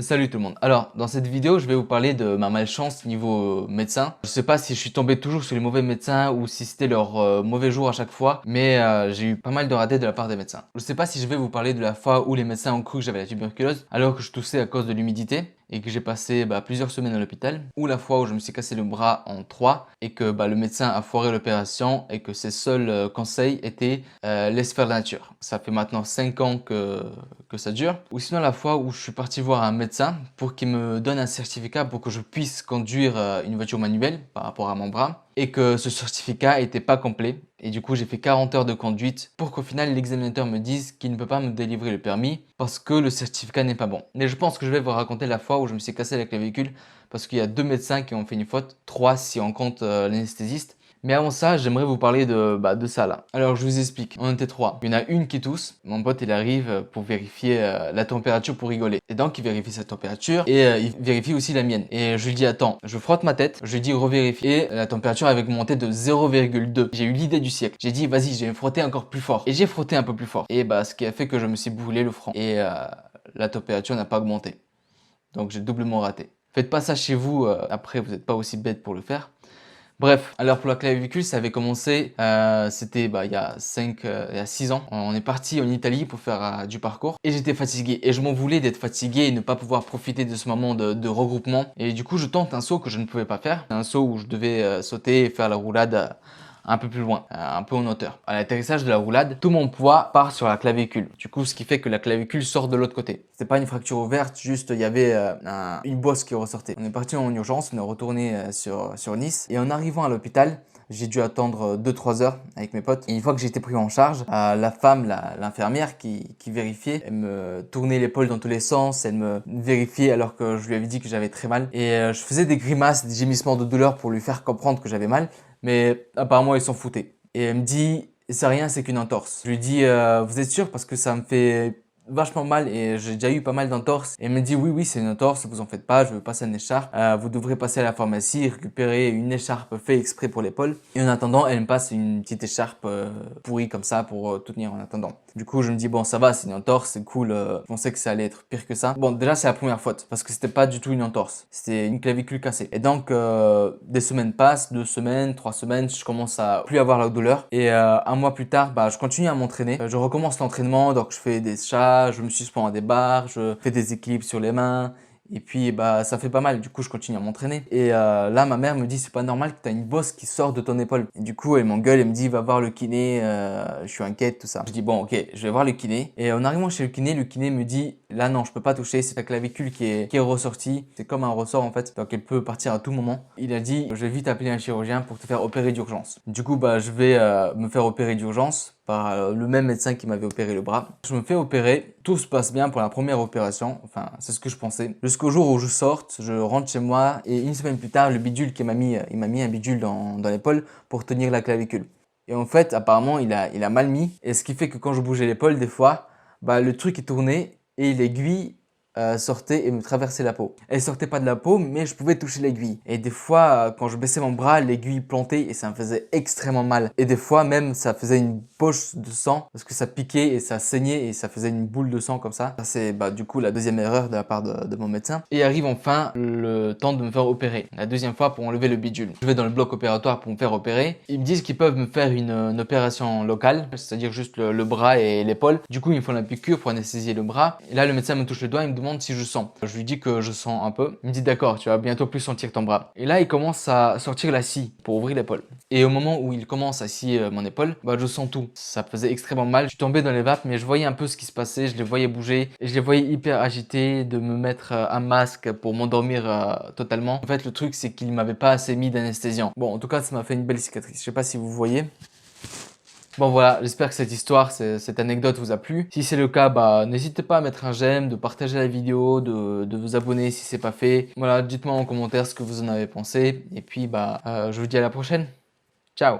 Salut tout le monde. Alors, dans cette vidéo, je vais vous parler de ma malchance niveau médecin. Je sais pas si je suis tombé toujours sur les mauvais médecins ou si c'était leur mauvais jour à chaque fois, mais j'ai eu pas mal de ratés de la part des médecins. Je sais pas si je vais vous parler de la fois où les médecins ont cru que j'avais la tuberculose alors que je toussais à cause de l'humidité et que j'ai passé plusieurs semaines à l'hôpital, ou la fois où je me suis cassé le bras en trois et que le médecin a foiré l'opération et que ses seuls conseils étaient laisse faire la nature. Ça fait maintenant 5 ans que ça dure. Ou sinon la fois où je suis parti voir un médecin pour qu'il me donne un certificat pour que je puisse conduire une voiture manuelle par rapport à mon bras et que ce certificat n'était pas complet. Et du coup, j'ai fait 40 heures de conduite pour qu'au final, l'examinateur me dise qu'il ne peut pas me délivrer le permis parce que le certificat n'est pas bon. Mais je pense que je vais vous raconter la fois où je me suis cassé la clavicule parce qu'il y a 2 médecins qui ont fait une faute, 3 si on compte l'anesthésiste. Mais avant ça, j'aimerais vous parler de ça là. Alors je vous explique, on était 3. Il y en a une qui tousse, mon pote il arrive pour vérifier la température pour rigoler. Et donc il vérifie sa température et il vérifie aussi la mienne. Et je lui dis attends, je frotte ma tête, je lui dis revérifie. Et la température avait augmenté de 0,2. J'ai eu l'idée du siècle. J'ai dit vas-y, je vais frotter encore plus fort. Et j'ai frotté un peu plus fort. Et ce qui a fait que je me suis brûlé le front. Et la température n'a pas augmenté. Donc j'ai doublement raté. Faites pas ça chez vous, après vous n'êtes pas aussi bête pour le faire. Bref, alors pour la clavicule, ça avait commencé, c'était il y a 6 ans. On est parti en Italie pour faire du parcours et j'étais fatigué et je m'en voulais d'être fatigué et ne pas pouvoir profiter de ce moment de regroupement. Et du coup, je tente un saut que je ne pouvais pas faire, un saut où je devais sauter et faire la roulade un peu plus loin, un peu en hauteur. À l'atterrissage de la roulade, tout mon poids part sur la clavicule. Du coup, ce qui fait que la clavicule sort de l'autre côté. C'était pas une fracture ouverte, juste il y avait une bosse qui ressortait. On est parti en urgence, on est retourné sur Nice. Et en arrivant à l'hôpital, j'ai dû attendre 2-3 heures avec mes potes. Et une fois que j'ai été pris en charge, la femme, l'infirmière qui vérifiait, elle me tournait l'épaule dans tous les sens, elle me vérifiait alors que je lui avais dit que j'avais très mal. Et je faisais des grimaces, des gémissements de douleur pour lui faire comprendre que j'avais mal. Mais apparemment, ils s'en foutaient. Et elle me dit, c'est rien, c'est qu'une entorse. Je lui dis, vous êtes sûr? Parce que ça me fait vachement mal et j'ai déjà eu pas mal d'entorses. Et elle me dit, oui, c'est une entorse, vous en faites pas, je veux passer une écharpe. Vous devrez passer à la pharmacie, récupérer une écharpe faite exprès pour l'épaule. Et en attendant, elle me passe une petite écharpe pourrie comme ça pour tout tenir en attendant. Du coup, je me dis, bon, ça va, c'est une entorse, c'est cool. Je pensais que ça allait être pire que ça. Bon, déjà, c'est la première faute parce que c'était pas du tout une entorse. C'était une clavicule cassée. Et donc, des semaines passent, 2 semaines, 3 semaines, je commence à plus avoir la douleur. Et un mois plus tard, je continue à m'entraîner. Je recommence l'entraînement, donc je fais des chats, je me suspends à des barres, je fais des équilibres sur les mains. Et puis ça fait pas mal, du coup je continue à m'entraîner. Et là ma mère me dit c'est pas normal que tu as une bosse qui sort de ton épaule. Et du coup elle m'engueule, elle me dit va voir le kiné, je suis inquiète, tout ça. Je dis bon ok, je vais voir le kiné. Et en arrivant chez le kiné me dit là non je peux pas toucher, c'est ta clavicule qui est ressortie. C'est comme un ressort en fait, donc elle peut partir à tout moment. Il a dit je vais vite appeler un chirurgien pour te faire opérer d'urgence. Du coup je vais me faire opérer d'urgence par le même médecin qui m'avait opéré le bras. Je me fais opérer, tout se passe bien pour la première opération, enfin c'est ce que je pensais. Jusqu'au jour où je sorte, je rentre chez moi et une semaine plus tard, le bidule il m'a mis un bidule dans l'épaule pour tenir la clavicule. Et en fait, apparemment, il a mal mis. Et ce qui fait que quand je bougeais l'épaule, des fois, le truc est tourné et l'aiguille sortait et me traversait la peau. Elle sortait pas de la peau, mais je pouvais toucher l'aiguille. Et des fois, quand je baissais mon bras, l'aiguille plantait et ça me faisait extrêmement mal. Et des fois, même, ça faisait une poche de sang parce que ça piquait et ça saignait et ça faisait une boule de sang comme ça. Ça, c'est du coup la deuxième erreur de la part de mon médecin. Et arrive enfin le temps de me faire opérer. La deuxième fois pour enlever le bidule. Je vais dans le bloc opératoire pour me faire opérer. Ils me disent qu'ils peuvent me faire une opération locale, c'est-à-dire juste le bras et l'épaule. Du coup, ils me font la piqûre pour anesthésier le bras. Et là, le médecin me touche le doigt, il me demande si je sens. Je lui dis que je sens un peu. Il me dit d'accord, tu vas bientôt plus sentir ton bras. Et là, il commence à sortir la scie pour ouvrir l'épaule. Et au moment où il commence à scier mon épaule, je sens tout. Ça faisait extrêmement mal. Je suis tombé dans les vapes, mais je voyais un peu ce qui se passait. Je les voyais bouger et je les voyais hyper agités, de me mettre un masque pour m'endormir totalement. En fait, le truc, c'est qu'il m'avait pas assez mis d'anesthésiant. Bon, en tout cas, ça m'a fait une belle cicatrice. Je sais pas si vous voyez. Bon voilà, j'espère que cette histoire, cette anecdote vous a plu. Si c'est le cas, n'hésitez pas à mettre un j'aime, de partager la vidéo, de vous abonner si c'est pas fait. Voilà, dites-moi en commentaire ce que vous en avez pensé. Et puis je vous dis à la prochaine. Ciao!